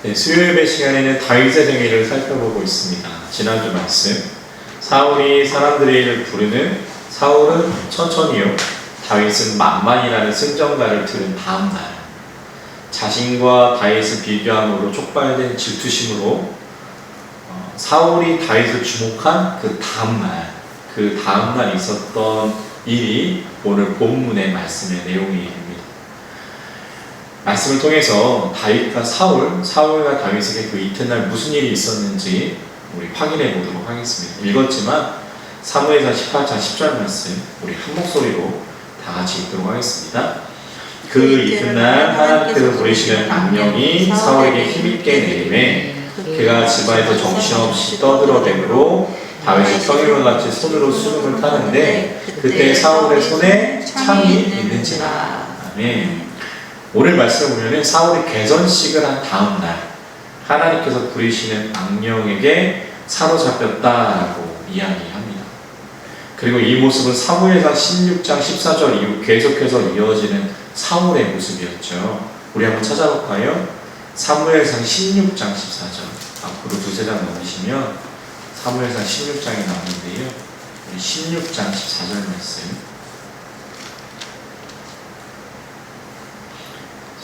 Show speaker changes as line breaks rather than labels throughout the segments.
네, 수요예배 시간에는 다윗의 생애를 살펴보고 있습니다. 지난주 말씀, 사울이 사람들의 일을 부르는 사울은 천천히요, 다윗은 만만이라는 승전가를 들은 다음 날, 자신과 다윗을 비교함으로 촉발된 질투심으로 사울이 다윗을 주목한 그 다음 날 있었던 일이 오늘 본문의 말씀의 내용이 됩니다. 말씀을 통해서 다윗과 사울과 다윗에게 그 이튿날 무슨 일이 있었는지 우리 확인해 보도록 하겠습니다. 읽었지만 사무엘상 18장 10절 말씀 우리 한 목소리로 다 같이 읽도록 하겠습니다. 그 이튿날 하나님께서 부리시는 악령이 사울에게 힘있게 내림에 그가 집안에서 정신없이 떠들어대므로 다윗이 평일과 같이 손으로 수금을 타는데 그때 사울의 손에 창이 있는지라. 아멘. 오늘 말씀을 보면 사울이 개선식을 한 다음 날 하나님께서 부리시는 악령에게 사로잡혔다라고 이야기합니다. 그리고 이 모습은 사무엘상 16장 14절 이후 계속해서 이어지는 사울의 모습이었죠. 우리 한번 찾아볼까요? 사무엘상 16장 14절 앞으로 두세 장 넘기시면 사무엘상 16장이 나오는데요. 우리 16장 14절 말씀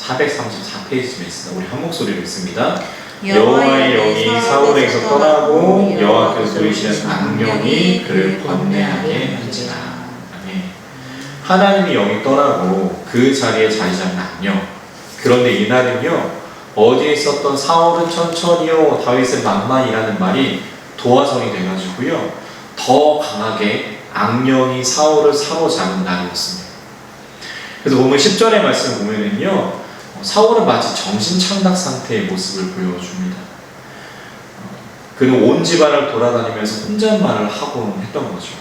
434페이지에 있습니다. 우리 한 목소리로 읽습니다. 여호와의 영이 사울에게서 떠나고 여호와께서 부리시는 악령이 그를 번뇌하게 한지라. 아멘. 하나님의 영이 떠나고 그 자리에 자리 잡은 악령. 그런데 이날은요, 어디에 있었던 사울은 천천히요, 다윗은 만만이라는 말이 도화선이 돼가지고요, 더 강하게 악령이 사울을 사로잡은 날이었습니다. 그래서 보면 10절의 말씀을 보면은요, 사울은 마치 정신창작 상태의 모습을 보여줍니다. 그는 온 집안을 돌아다니면서 혼잣말을 하곤 했던 거죠.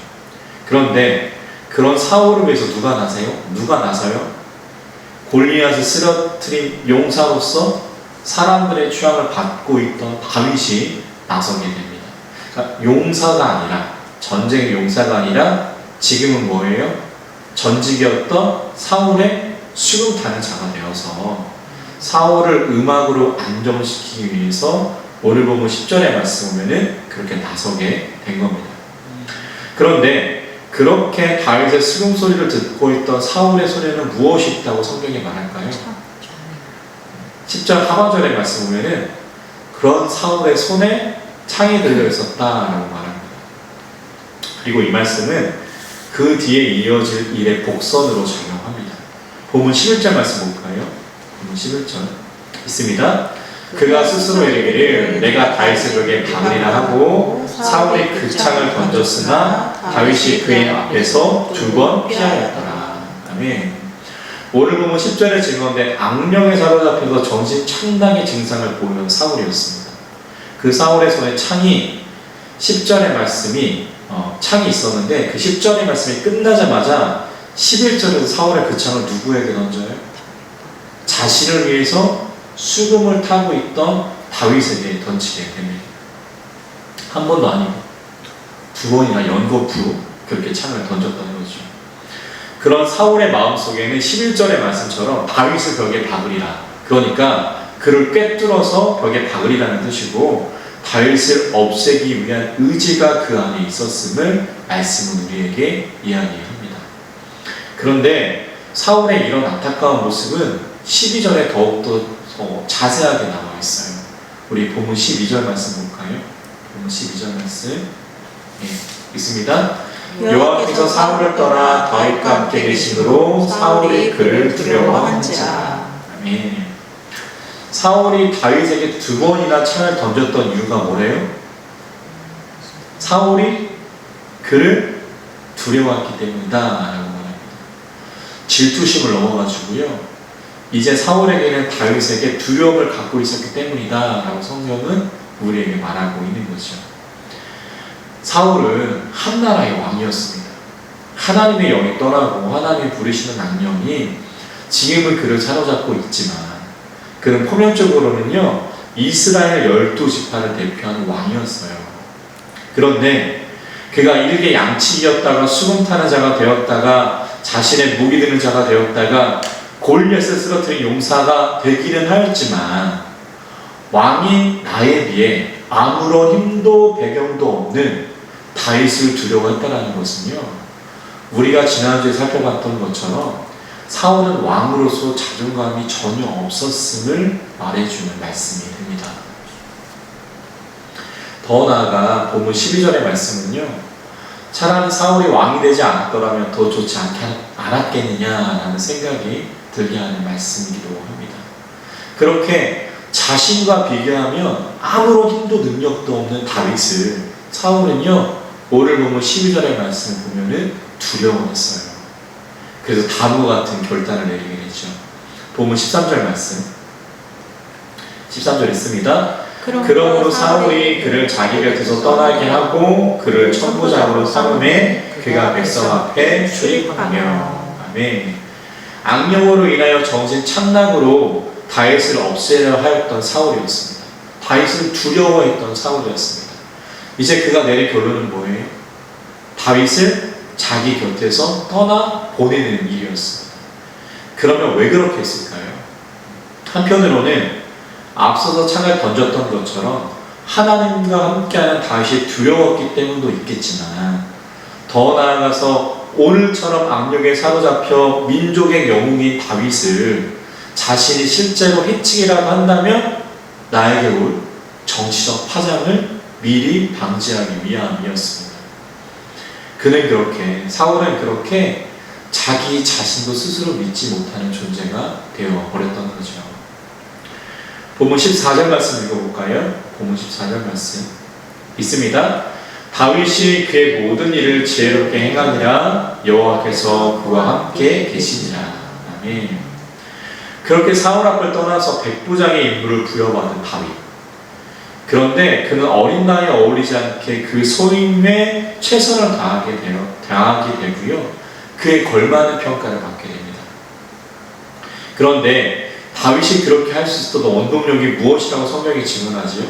그런데 그런 사울을 위해서 누가 나서요? 골리앗을 쓰러뜨린 용사로서 사람들의 취향을 받고 있던 다윗이 나서게 됩니다. 그러니까 용사가 아니라, 전쟁의 용사가 아니라 지금은 뭐예요? 전직이었던 사울의 수금타는 자가 되어서 사울을 음악으로 안정시키기 위해서 오늘 보면 10절의 말씀 보면은 그렇게 나서게 된 겁니다. 그런데 그렇게 다윗의 수금 소리를 듣고 있던 사울의 손에는 무엇이 있다고 성경이 말할까요? 10절 하반절의 말씀 보면은 그런 사울의 손에 창이 들려 있었다라고 말합니다. 그리고 이 말씀은 그 뒤에 이어질 일의 복선으로 적용합니다. 본문 11절 말씀 볼까요? 본문 11절 있습니다. 그가 스스로 이르기를 내가 다윗을 그에게 박으리라 하고 사울이 그 창을 던졌으나 다윗이 그의 앞에서 2번 피하였더라. 아멘. 오늘 보면 10절에 증언된 악령에 사로잡혀서 정신 창작의 증상을 보이는 사울이었습니다. 그 사울의 손에 창이 10절의 말씀이 창이 있었는데 그 10절의 말씀이 끝나자마자 11절에서 사울의 그 창을 누구에게 던져요? 자신을 위해서 수금을 타고 있던 다윗에게 던지게 됩니다. 한 번도 아니고 2번이나 연거푸 그렇게 창을 던졌다는 거죠. 그런 사울의 마음속에는 11절의 말씀처럼 다윗을 벽에 박으리라, 그러니까 그를 꿰뚫어서 벽에 박으리라는 뜻이고 다윗을 없애기 위한 의지가 그 안에 있었음을 말씀은 우리에게 이야기합니다. 그런데 사울의 이런 안타까운 모습은 12절에 더욱더 자세하게 나와 있어요. 우리 본문 12절 말씀 볼까요? 본문 12절 말씀 있습니다. 여호와께서 사울을 떠나 다윗과 함께 계심으로 사울이 그를 두려워한지라. 아멘. 사울이 다윗에게 2번이나 창을 던졌던 이유가 뭐래요? 사울이 그를 두려워했기 때문이다 라고 말합니다. 질투심을 넘어가지고요, 이제 사울에게는 다윗에게 두려움을 갖고 있었기 때문이다 라고 성경은 우리에게 말하고 있는 거죠. 사울은 한 나라의 왕이었습니다. 하나님의 영이 떠나고 하나님이 부리시는 악령이 지금은 그를 사로잡고 있지만 그는 표면적으로는요, 이스라엘 12지파를 대표하는 왕이었어요. 그런데 그가 일개 양치기였다가 수금 타는 자가 되었다가 자신의 무기 드는 자가 되었다가 골리앗을 쓰러뜨린 용사가 되기는 하였지만 왕인 나에 비해 아무런 힘도 배경도 없는 다윗을 두려워했다는 것은요, 우리가 지난주에 살펴봤던 것처럼 사울은 왕으로서 자존감이 전혀 없었음을 말해주는 말씀이 됩니다. 더 나아가 본문 12절의 말씀은요, 차라리 사울이 왕이 되지 않았더라면 더 좋지 않았겠느냐라는 생각이 들게 하는 말씀이기도 합니다. 그렇게 자신과 비교하면 아무런 힘도 능력도 없는 다윗을 사울은요, 오늘 보면 12절의 말씀을 보면은 두려워했어요. 그래서 다음과 같은 결단을 내리게 되죠. 보면 13절 말씀. 13절 있습니다. 그러므로 사울이 그를 자기 곁에서 떠나게 하고 그를 천부장으로 삼음에 그가 백성 앞에 출입하며. 아멘. 악령으로 인하여 정신 착락으로 다윗을 없애려 하였던 사울이었습니다. 다윗을 두려워했던 사울이었습니다. 이제 그가 내린 결론은 뭐예요? 다윗을 자기 곁에서 떠나 보내는 일이었습니다. 그러면 왜 그렇게 했을까요? 한편으로는 앞서서 창을 던졌던 것처럼 하나님과 함께하는 다윗이 두려웠기 때문도 있겠지만, 더 나아가서 오늘처럼 악령에 사로잡혀 민족의 영웅인 다윗을 자신이 실제로 해치기라도 한다면 나에게 올 정치적 파장을 미리 방지하기 위함이었습니다. 사울은 그렇게 자기 자신도 스스로 믿지 못하는 존재가 되어버렸던 거죠. 본문 14절 말씀 읽어볼까요? 본문 14절 말씀 있습니다. 다윗이 그의 모든 일을 지혜롭게 행하니라 여호와께서 그와 함께 계시니라. 아멘. 그렇게 사울 앞을 떠나서 백부장의 임무를 부여받은 다윗. 그런데 그는 어린 나이에 어울리지 않게 그 소임에 최선을 다하게 되고요. 그에 걸맞는 평가를 받게 됩니다. 그런데 다윗이 그렇게 할 수 있었던 원동력이 무엇이라고 성경이 질문하지요?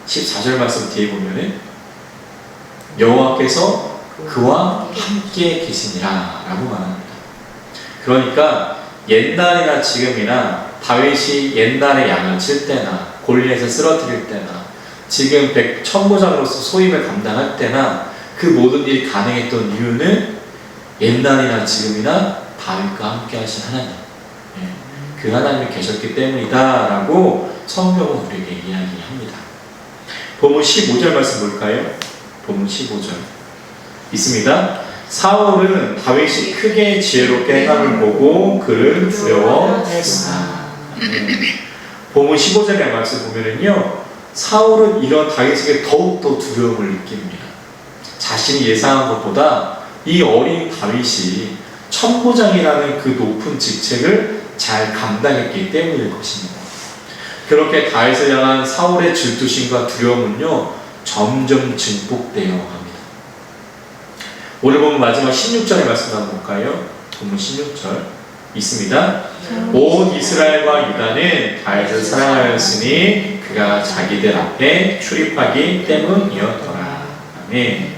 14절 말씀 뒤에 보면은 여호와께서 그와 함께 계시니라 라고 말합니다. 그러니까 옛날이나 지금이나 다윗이 옛날에 양을 칠 때나 골리앗을 쓰러뜨릴 때나 지금 천부장으로서 소임을 감당할 때나 그 모든 일이 가능했던 이유는 옛날이나 지금이나 다윗과 함께 하신 하나님, 그 하나님이 계셨기 때문이다 라고 성경은 우리에게 이야기합니다. 본문 15절 말씀 볼까요? 본문 15절 있습니다. 사울은 다윗이 크게 지혜롭게 행함을 보고 그를 두려워했으나. 본문 15절의 말씀 보면은요, 사울은 이런 다윗에게 더욱더 두려움을 느낍니다. 자신이 예상한 것보다 이 어린 다윗이 천부장이라는 그 높은 직책을 잘 감당했기 때문일 것입니다. 그렇게 다윗을 향한 사울의 질투심과 두려움은요, 점점 증폭되어 갑니다. 오늘 보면 마지막 16절의 말씀 한번 볼까요? 본문 16절 있습니다. 온 이스라엘과 유다는 다윗을 사랑하였으니 그가 자기들 앞에 출입하기 때문이었더라. 아멘.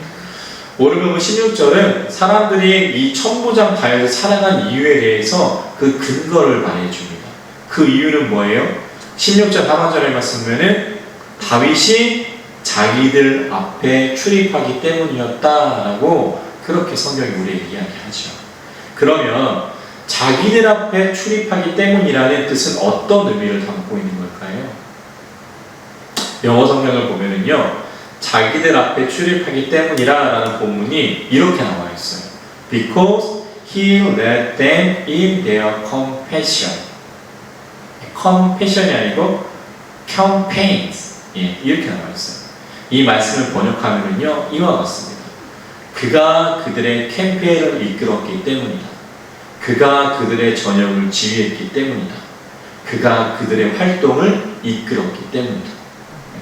오늘 보면 16절은 사람들이 이 천부장 다윗을 사랑한 이유에 대해서 그 근거를 말해줍니다. 그 이유는 뭐예요? 16절 하반절에 말씀 보면은 다윗이 자기들 앞에 출입하기 때문이었다라고 그렇게 성경이 우리에게 이야기하죠. 그러면 자기들 앞에 출입하기 때문이라는 뜻은 어떤 의미를 담고 있는 걸까요? 영어 성경을 보면은요, 자기들 앞에 출입하기 때문이라 라는 본문이 이렇게 나와 있어요. Because he led them in their compassion. compassion이 아니고 campaigns. 이렇게 나와 있어요. 이 말씀을 번역하면은요, 이와 같습니다. 그가 그들의 캠페인을 이끌었기 때문이다. 그가 그들의 전역을 지휘했기 때문이다. 그가 그들의 활동을 이끌었기 때문이다.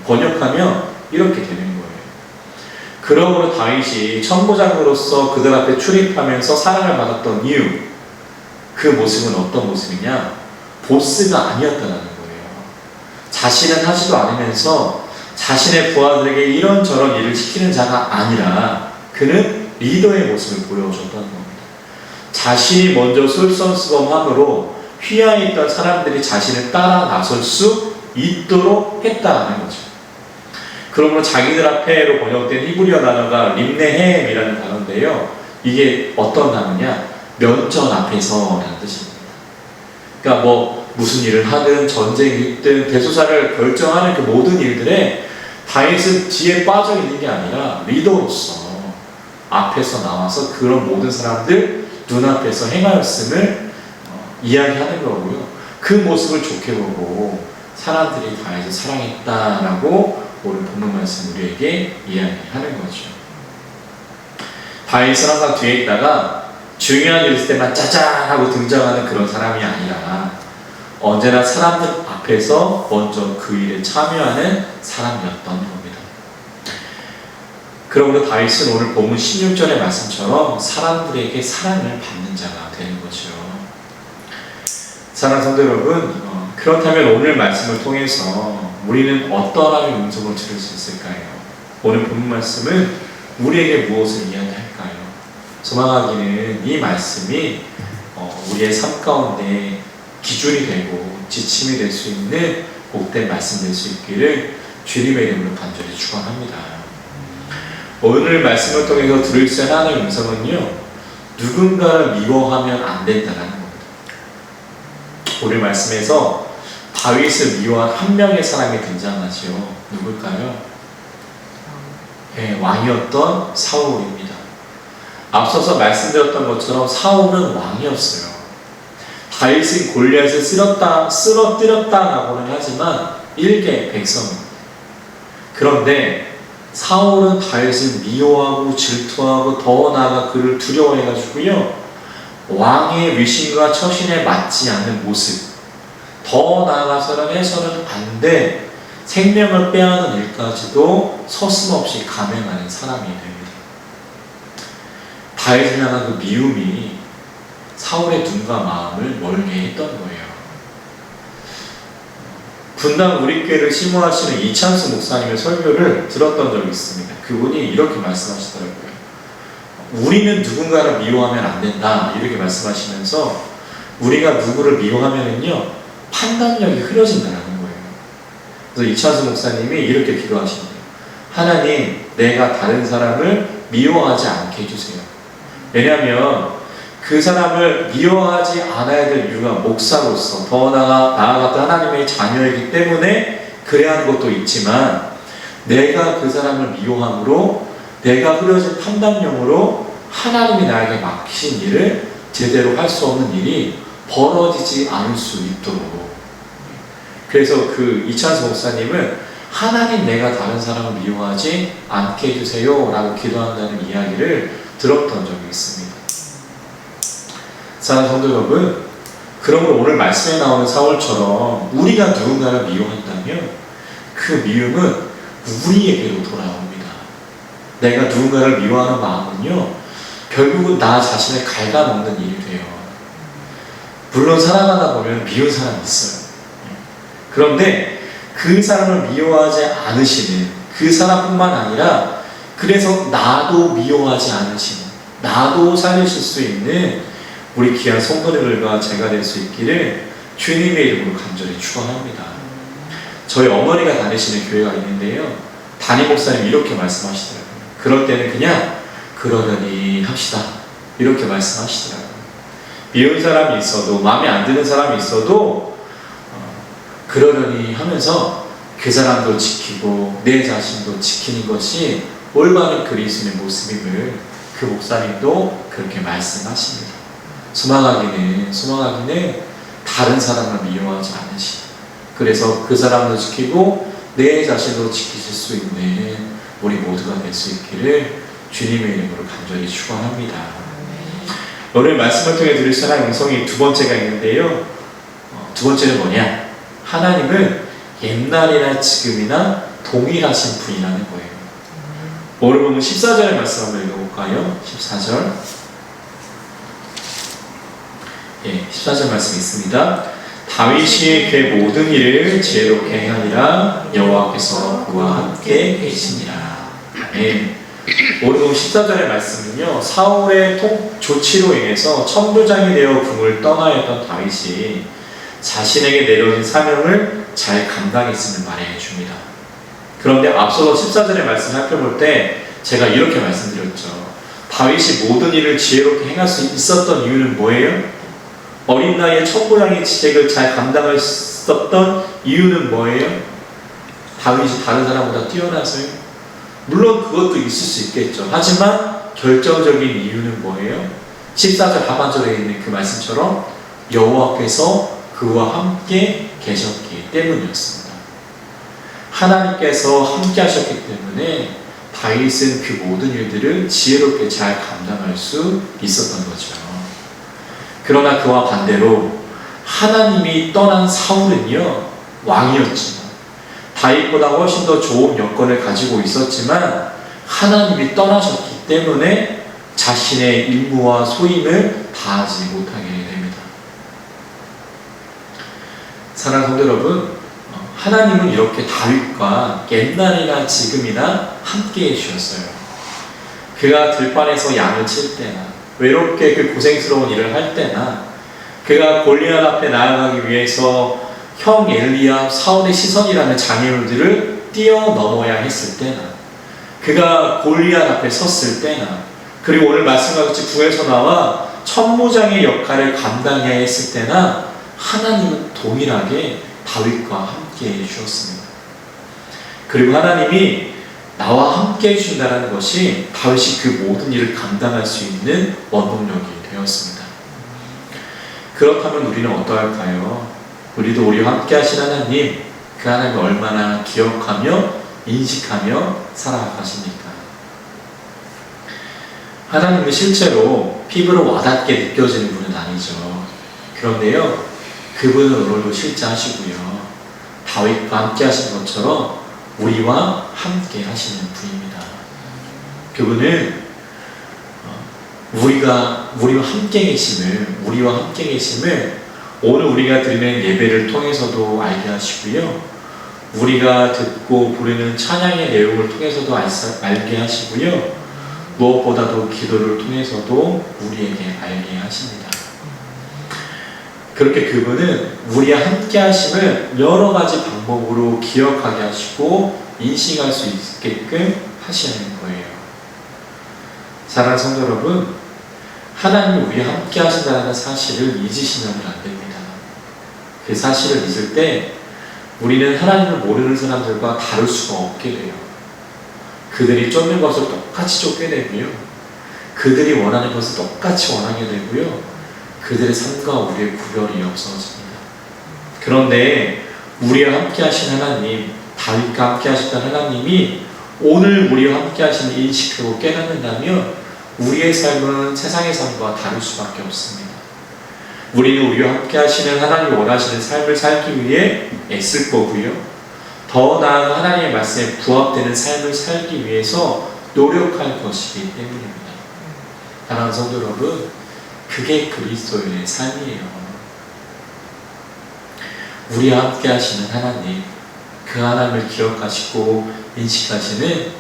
번역하면 이렇게 되는 거예요. 그러므로 다윗이 천부장으로서 그들 앞에 출입하면서 사랑을 받았던 이유, 그 모습은 어떤 모습이냐? 보스가 아니었다는 거예요. 자신은 하지도 않으면서 자신의 부하들에게 이런저런 일을 시키는 자가 아니라 그는 리더의 모습을 보여줬다는 겁니다. 자신이 먼저 솔선수범함으로 휘하에 있던 사람들이 자신을 따라 나설 수 있도록 했다는 거죠. 그러므로 자기들 앞에로 번역된 히브리어 단어가 림네헴이라는 단어인데요. 이게 어떤 단어냐? 면전 앞에서라는 뜻입니다. 그러니까 뭐 무슨 일을 하든 전쟁이 있든 대소사를 결정하는 그 모든 일들에 다윗은 뒤에 빠져 있는 게 아니라 리더로서 앞에서 나와서 그런 모든 사람들 눈앞에서 행하였음을 이야기하는 거고요. 그 모습을 좋게 보고 사람들이 다윗을 사랑했다라고 오늘 본문 말씀 우리에게 이야기하는 거죠. 다윗은 항상 뒤에 있다가 중요한 일 있을 때만 짜잔 하고 등장하는 그런 사람이 아니라 언제나 사람들 앞에서 먼저 그 일에 참여하는 사람이었던 겁니다. 그러므로 다윗은 오늘 본문 16절의 말씀처럼 사람들에게 사랑을 받는 자가 되는 거죠. 사랑하는 성도 여러분, 그렇다면 오늘 말씀을 통해서 우리는 어떤 하나님의 음성을 들을 수 있을까요? 오늘 본문 말씀은 우리에게 무엇을 이야기할까요? 소망하기는 이 말씀이 우리의 삶 가운데 기준이 되고 지침이 될 수 있는 복된 말씀 될 수 있기를 주님의 이름으로 간절히 축원합니다. 오늘 말씀을 통해서 들을 수 있는 하나님의 음성은요, 누군가를 미워하면 안 된다는 겁니다. 오늘 말씀에서 다윗을 미워한 한 명의 사람이 등장하죠. 누굴까요? 왕이었던 사울입니다. 앞서서 말씀드렸던 것처럼 사울은 왕이었어요. 다윗은 골리앗을 쓰러뜨렸다라고는 하지만 일개 백성입니다. 그런데 사울은 다윗을 미워하고 질투하고 더 나아가 그를 두려워해가지고요, 왕의 위신과 처신에 맞지 않는 모습, 더 나아가서는 해서는 안 돼 생명을 빼앗는 일까지도 서슴없이 감행하는 사람이 됩니다. 다윗을 향한 그 미움이 사울의 눈과 마음을 멀게 했던 거예요. 분당 우리교회를 심호하시는 이찬수 목사님의 설교를 들었던 적이 있습니다. 그분이 이렇게 말씀하시더라고요. 우리는 누군가를 미워하면 안 된다, 이렇게 말씀하시면서 우리가 누구를 미워하면은요, 판단력이 흐려진다는 거예요. 그래서 이찬수 목사님이 이렇게 기도하십니다. 하나님, 내가 다른 사람을 미워하지 않게 해주세요. 왜냐하면 그 사람을 미워하지 않아야 될 이유가 목사로서 더 나아갔던 하나님의 자녀이기 때문에 그래야 하는 것도 있지만, 내가 그 사람을 미워함으로 내가 흐려진 판단력으로 하나님이 나에게 맡기신 일을 제대로 할 수 없는 일이 벌어지지 않을 수 있도록. 그래서 그 이찬수 목사님은 하나님, 내가 다른 사람을 미워하지 않게 해주세요 라고 기도한다는 이야기를 들었던 적이 있습니다. 사랑하는 성도 여러분, 그러므로 오늘 말씀에 나오는 사울처럼 우리가 누군가를 미워한다면 그 미움은 우리에게로 돌아옵니다. 내가 누군가를 미워하는 마음은요, 결국은 나 자신을 갉아먹는 일이 돼요. 물론 살아가다 보면 미운 사람이 있어요. 그런데 그 사람을 미워하지 않으시는 그 사람뿐만 아니라, 그래서 나도 미워하지 않으시는, 나도 살리실 수 있는 우리 귀한 성도들과 제가 될 수 있기를 주님의 이름으로 간절히 축원합니다. 저희 어머니가 다니시는 교회가 있는데요, 담임 목사님이 이렇게 말씀하시더라고요. 그럴 때는 그냥 그러려니 합시다, 이렇게 말씀하시더라고요. 미운 사람이 있어도, 마음에 안 드는 사람이 있어도 그러려니 하면서 그 사람도 지키고 내 자신도 지키는 것이 올바른 그리스도의 모습임을 그 목사님도 그렇게 말씀하십니다. 소망하기는 다른 사람을 미워하지 않으시다. 그래서 그 사람도 지키고 내 자신도 지키실 수 있는 우리 모두가 될 수 있기를 주님의 이름으로 간절히 축원합니다. 오늘 말씀을 통해 들을 수 있는 음성이 두 번째가 있는데요. 두 번째는 뭐냐? 하나님은 옛날이나 지금이나 동일하신 분이라는 거예요. 오늘 보면 14절의 말씀 한번 읽어볼까요? 14절. 14절 말씀 있습니다. 다윗이 그 모든 일을 지혜롭게 행하니라, 여호와께서 그와 함께 계시니라. 아멘. 오늘 14절의 말씀은요, 사울의 조치로 인해서 천부장이 되어 궁을 떠나였던 다윗이 자신에게 내려진 사명을 잘 감당했음을 말해 줍니다. 그런데 앞서 14절의 말씀을 살펴볼 때 제가 이렇게 말씀드렸죠. 다윗이 모든 일을 지혜롭게 행할 수 있었던 이유는 뭐예요? 어린 나이에 천고양이 지책을 잘 감당할 수 있었던 이유는 뭐예요? 다윗이 다른 사람보다 뛰어나서요? 물론 그것도 있을 수 있겠죠. 하지만 결정적인 이유는 뭐예요? 14절 하반절에 있는 그 말씀처럼 여호와께서 그와 함께 계셨기 때문이었습니다. 하나님께서 함께 하셨기 때문에 다윗은 그 모든 일들을 지혜롭게 잘 감당할 수 있었던 거죠. 그러나 그와 반대로 하나님이 떠난 사울은요, 왕이었지만 다윗보다 훨씬 더 좋은 여건을 가지고 있었지만 하나님이 떠나셨기 때문에 자신의 임무와 소임을 다하지 못하게 됩니다. 사랑하는 성도 여러분, 하나님은 이렇게 다윗과 옛날이나 지금이나 함께 해주셨어요. 그가 들판에서 양을 칠 때나 외롭게 그 고생스러운 일을 할 때나 그가 골리앗 앞에 나아가기 위해서 형 엘리압, 사울의 시선이라는 장애물들을 뛰어넘어야 했을 때나 그가 골리앗 앞에 섰을 때나 그리고 오늘 말씀과 같이 구에서 나와 천무장의 역할을 감당해야 했을 때나 하나님은 동일하게 다윗과 함께 해주셨습니다. 그리고 하나님이 나와 함께 해주신다는 것이 다윗이 그 모든 일을 감당할 수 있는 원동력이 되었습니다. 그렇다면 우리는 어떠할까요? 우리도 우리와 함께 하신 하나님, 그 하나님을 얼마나 기억하며 인식하며 살아가십니까? 하나님은 실제로 피부로 와닿게 느껴지는 분은 아니죠. 그런데요, 그분은 오늘도 실제하시고요. 다윗과 함께 하신 것처럼 우리와 함께 하시는 분입니다. 그분은 우리와 함께 계심을 오늘 우리가 드리는 예배를 통해서도 알게 하시고요. 우리가 듣고 부르는 찬양의 내용을 통해서도 알게 하시고요. 무엇보다도 기도를 통해서도 우리에게 알게 하십니다. 그렇게 그분은 우리와 함께 하심을 여러 가지 방법으로 기억하게 하시고 인식할 수 있게끔 하시는 거예요. 사랑하는 성도 여러분, 하나님이 우리와 함께 하신다는 사실을 잊으시면 안 됩니다. 그 사실을 잊을 때 우리는 하나님을 모르는 사람들과 다를 수가 없게 돼요. 그들이 쫓는 것을 똑같이 쫓게 되고요. 그들이 원하는 것을 똑같이 원하게 되고요. 그들의 삶과 우리의 구별이 없어집니다. 그런데 우리와 함께 하신 하나님, 다윗과 함께 하셨던 하나님이 오늘 우리와 함께 하시는 인식하고 깨닫는다면 우리의 삶은 세상의 삶과 다를 수밖에 없습니다. 우리는 우리와 함께 하시는 하나님이 원하시는 삶을 살기 위해 애쓸 거고요. 더 나은 하나님의 말씀에 부합되는 삶을 살기 위해서 노력할 것이기 때문입니다. 사랑하는 성도 여러분, 그게 그리스도인의 삶이에요. 우리와 함께 하시는 하나님, 그 하나님을 기억하시고 인식하시는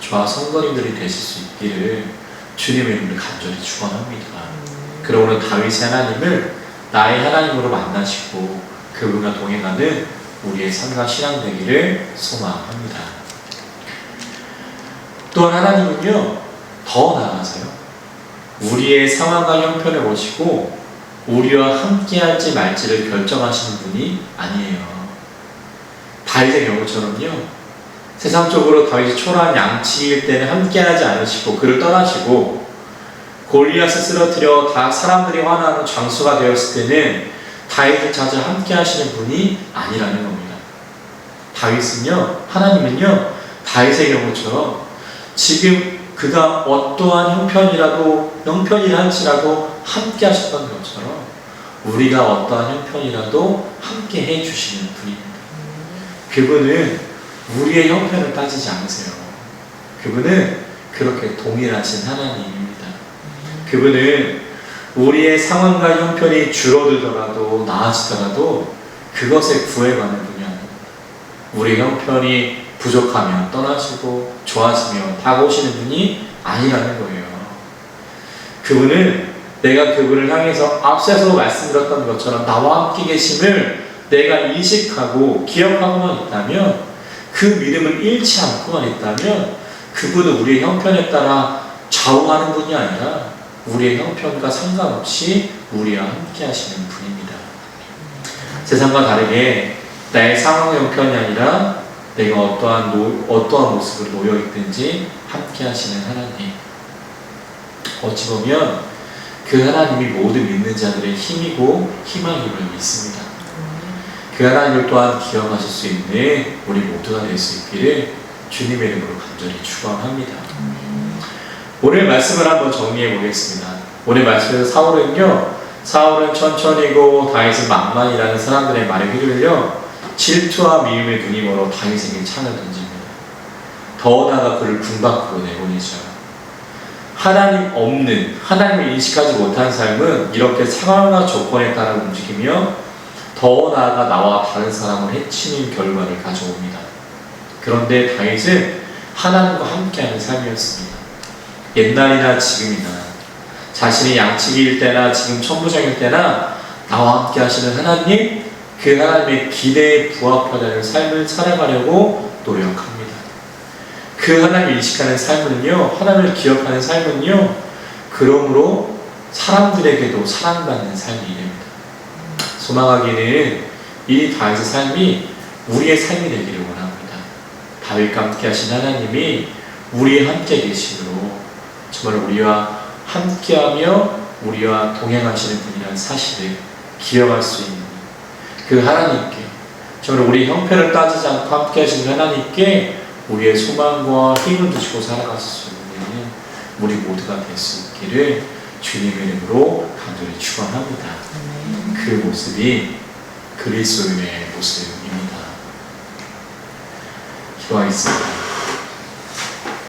저와 성도님들이 되실 수 있기를 주님의 이름으로 간절히 축원합니다. 그러고 오늘 다윗의 하나님을 나의 하나님으로 만나시고 그분과 동행하는 우리의 삶과 신앙 되기를 소망합니다. 또한 하나님은요, 더 나아가서요, 우리의 상황과 형편을 보시고 우리와 함께 할지 말지를 결정하시는 분이 아니에요. 다윗의 경우처럼요, 세상적으로 다윗이 초라한 양치일 때는 함께 하지 않으시고 그를 떠나시고 골리앗을 쓰러뜨려 다 사람들이 환호하는 장수가 되었을 때는 다윗을 찾아 함께 하시는 분이 아니라는 겁니다. 하나님은요, 다윗의 경우처럼 지금 그가 어떠한 형편이라 할지라도 함께 하셨던 것처럼 우리가 어떠한 형편이라도 함께 해주시는 분입니다. 그분은 우리의 형편을 따지지 않으세요. 그분은 그렇게 동일하신 하나님입니다. 그분은 우리의 상황과 형편이 줄어들더라도 나아지더라도 그것에 구애받는 분이 아닙니다. 우리 형편이 부족하면 떠나시고 좋아지면 다가오시는 분이 아니라는 거예요. 그분은 내가 그분을 향해서 앞서서 말씀드렸던 것처럼 나와 함께 계심을 내가 인식하고 기억하고만 있다면, 그 믿음을 잃지 않고만 있다면 그분은 우리의 형편에 따라 좌우하는 분이 아니라 우리의 형편과 상관없이 우리와 함께 하시는 분입니다. 세상과 다르게 나의 상황 형편이 아니라 내가 어떠한 모습으로 놓여 있든지 함께 하시는 하나님. 어찌 보면 그 하나님이 모든 믿는 자들의 힘이고 희망임을 믿습니다. 그 하나님을 또한 기억하실 수 있는 우리 모두가 될 수 있기를 주님의 이름으로 간절히 축원합니다. 오늘 말씀을 한번 정리해 보겠습니다. 오늘 말씀에서 사울은 천천히고 다윗은 만만이라는 사람들의 말에 휘둘려 질투와 미움의 눈이 멀어 다윗에게 창을 던집니다. 더 나아가 그를 궁 밖으로 내보내죠. 하나님을 인식하지 못한 삶은 이렇게 상황과 조건에 따라 움직이며 더 나아가 나와 다른 사람을 해치는 결과를 가져옵니다. 그런데 다윗은 하나님과 함께하는 삶이었습니다. 옛날이나 지금이나 자신이 양치기일 때나 지금 천부장일 때나 나와 함께 하시는 하나님, 그 하나님의 기대에 부합하는 삶을 살아가려고 노력합니다. 그 하나님을 인식하는 삶은요, 하나님을 기억하는 삶은요, 그러므로 사람들에게도 사랑받는 삶이 됩니다. 소망하기는 이 다윗의 삶이 우리의 삶이 되기를 원합니다. 다윗과 함께 하신 하나님이 우리와 함께 계심으로 정말 우리와 함께하며 우리와 동행하시는 분이라는 사실을 기억할 수 있는 그 하나님께, 정말 우리 형편을 따지지 않고 함께 하시는 하나님께 우리의 소망과 힘을 두시고 살아갈 수 있는 우리 모두가 될 수 있기를 주님의 이름으로 간절히 축원합니다. 그 모습이 그리스도인의 모습입니다. 기도하겠습니다.